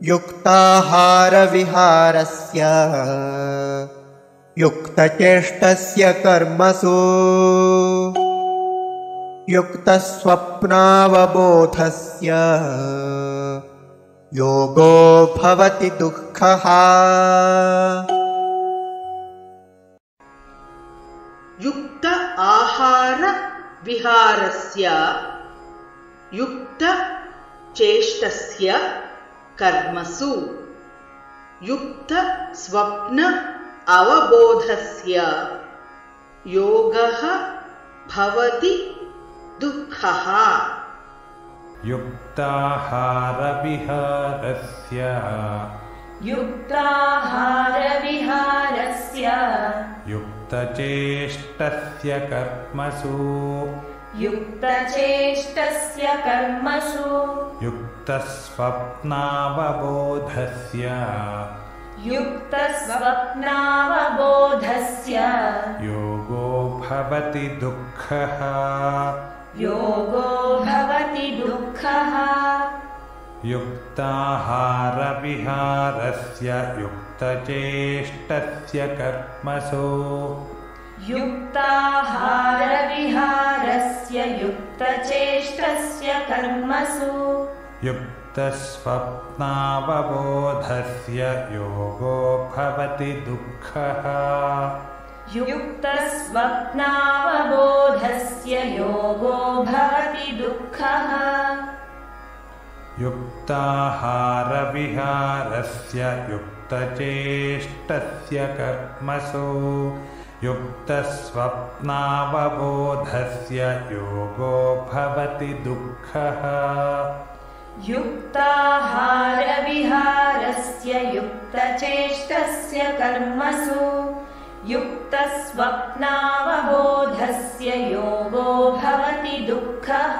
युक्ताहारविहारस्य युक्तचेष्टस्य कर्मसु युक्तस्वप्नावबोधस्य योगो भवति दुःखः। युक्त आहार विहारस्य युक्त चेष्टस्य कर्मसु युक्त स्वप्न अवबोधस्य योगः भवति दुःखः। युक्ताहारविहारस्य युक्तचेष्टस्य कर्मसु युक्तस्वप्नावबोधस्य योगो भवति दुःखः। युक्ताहारविहारस्य युक्तचेष्टस्य कर्मसु युक्तस्वप्नावबोधस्य योगो भवति दुःखः। युक्ताहारविहारस्य युक्तचेष्टस्य कर्मसु युक्तस्वप्नावबोधस्य योगो भवति दुःखः। युक्ताहारविहारस्य युक्तचेष्टस्य कर्मसु युक्तस्वप्नावबोधस्य योगो भवति दुःखः।